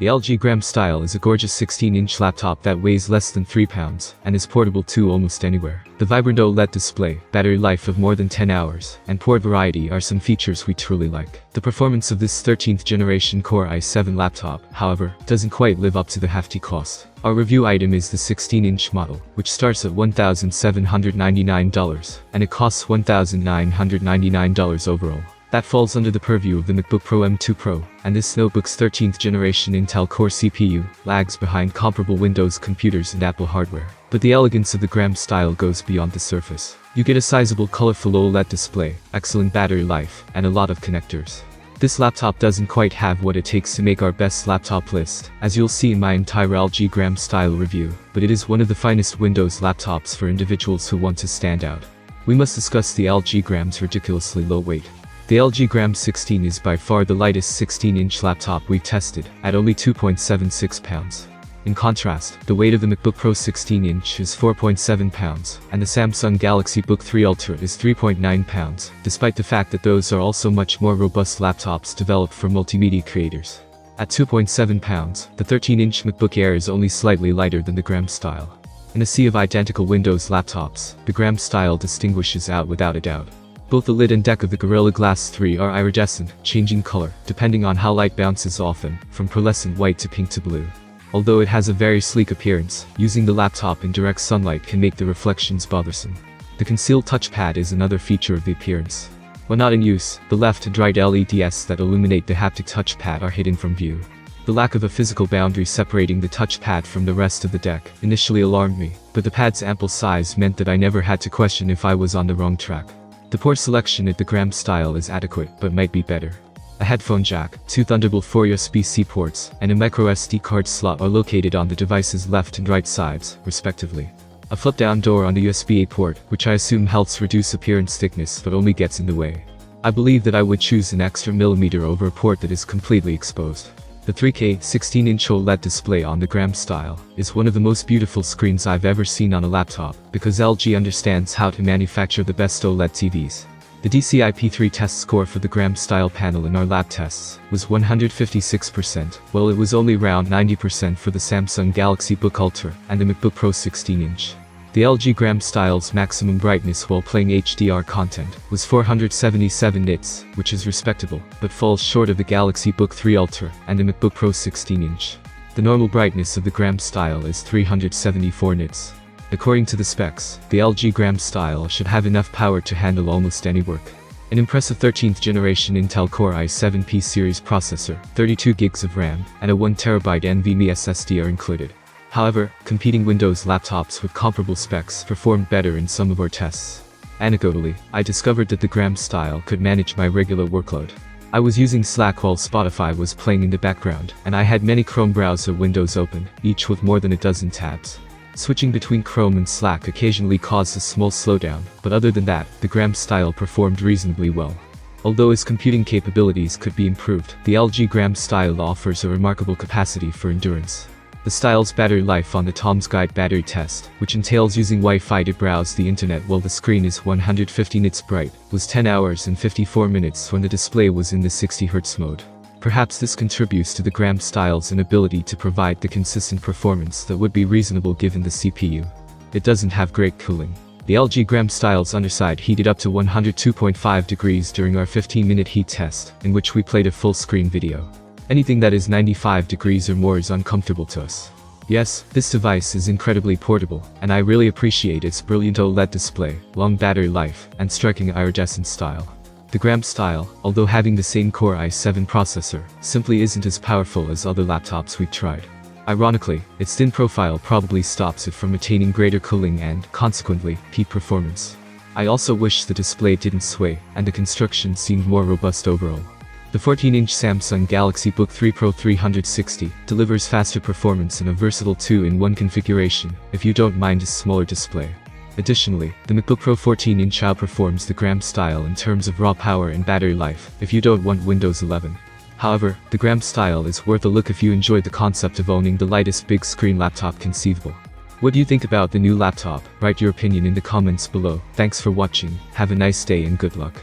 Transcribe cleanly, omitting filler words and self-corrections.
The LG Gram Style is a gorgeous 16-inch laptop that weighs less than 3 pounds and is portable to almost anywhere. The vibrant OLED display, battery life of more than 10 hours, and port variety are some features we truly like. The performance of this 13th generation Core i7 laptop, however, doesn't quite live up to the hefty cost. Our review item is the 16-inch model, which starts at $1,799, and it costs $1,999 overall. That falls under the purview of the MacBook Pro M2 Pro, and this notebook's 13th generation Intel Core CPU lags behind comparable Windows computers and Apple hardware. But the elegance of the Gram Style goes beyond the surface. You get a sizable colorful OLED display, excellent battery life, and a lot of connectors. This laptop doesn't quite have what it takes to make our best laptop list, as you'll see in my entire LG Gram Style review, but it is one of the finest Windows laptops for individuals who want to stand out. We must discuss the LG Gram's ridiculously low weight. The LG Gram 16 is by far the lightest 16-inch laptop we've tested, at only 2.76 pounds. In contrast, the weight of the MacBook Pro 16-inch is 4.7 pounds, and the Samsung Galaxy Book 3 Ultra is 3.9 pounds, despite the fact that those are also much more robust laptops developed for multimedia creators. At 2.7 pounds, the 13-inch MacBook Air is only slightly lighter than the Gram Style. In a sea of identical Windows laptops, the Gram Style distinguishes out without a doubt. Both the lid and deck of the Gorilla Glass 3 are iridescent, changing color, depending on how light bounces off them, from pearlescent white to pink to blue. Although it has a very sleek appearance, using the laptop in direct sunlight can make the reflections bothersome. The concealed touchpad is another feature of the appearance. When not in use, the left and right LEDs that illuminate the haptic touchpad are hidden from view. The lack of a physical boundary separating the touchpad from the rest of the deck initially alarmed me, but the pad's ample size meant that I never had to question if I was on the wrong track. The port selection at the Gram Style is adequate, but might be better. A headphone jack, 2 Thunderbolt 4 USB-C ports, and a microSD card slot are located on the device's left and right sides, respectively. A flip-down door on the USB-A port, which I assume helps reduce appearance thickness but only gets in the way. I believe that I would choose an extra millimeter over a port that is completely exposed. The 3K 16-inch OLED display on the Gram Style is one of the most beautiful screens I've ever seen on a laptop, because LG understands how to manufacture the best OLED TVs. The DCI-P3 test score for the Gram Style panel in our lab tests was 156%, while it was only around 90% for the Samsung Galaxy Book Ultra and the MacBook Pro 16-inch. The LG Gram Style's maximum brightness while playing HDR content was 477 nits, which is respectable, but falls short of the Galaxy Book 3 Ultra and the MacBook Pro 16-inch. The normal brightness of the Gram Style is 374 nits. According to the specs, the LG Gram Style should have enough power to handle almost any work. An impressive 13th generation Intel Core i7 series processor, 32 GB of RAM, and a 1TB NVMe SSD are included. However, competing Windows laptops with comparable specs performed better in some of our tests. Anecdotally, I discovered that the Gram Style could manage my regular workload. I was using Slack while Spotify was playing in the background, and I had many Chrome browser windows open, each with more than a dozen tabs. Switching between Chrome and Slack occasionally caused a small slowdown, but other than that, the Gram Style performed reasonably well. Although its computing capabilities could be improved, the LG Gram Style offers a remarkable capacity for endurance. The Style's battery life on the Tom's Guide battery test, which entails using Wi-Fi to browse the internet while the screen is 150 nits bright, was 10 hours and 54 minutes when the display was in the 60 Hz mode. Perhaps this contributes to the Gram Style's inability to provide the consistent performance that would be reasonable given the CPU. It doesn't have great cooling. The LG Gram Style's underside heated up to 102.5 degrees during our 15-minute heat test, in which we played a full-screen video. Anything that is 95 degrees or more is uncomfortable to us. Yes, this device is incredibly portable, and I really appreciate its brilliant OLED display, long battery life, and striking iridescent style. The Gram Style, although having the same Core i7 processor, simply isn't as powerful as other laptops we've tried. Ironically, its thin profile probably stops it from attaining greater cooling and, consequently, peak performance. I also wish the display didn't sway, and the construction seemed more robust overall. The 14-inch Samsung Galaxy Book 3 Pro 360 delivers faster performance in a versatile 2-in-1 configuration, if you don't mind a smaller display. Additionally, the MacBook Pro 14-inch outperforms the Gram Style in terms of raw power and battery life, if you don't want Windows 11. However, the Gram Style is worth a look if you enjoy the concept of owning the lightest big-screen laptop conceivable. What do you think about the new laptop? Write your opinion in the comments below. Thanks for watching, have a nice day and good luck.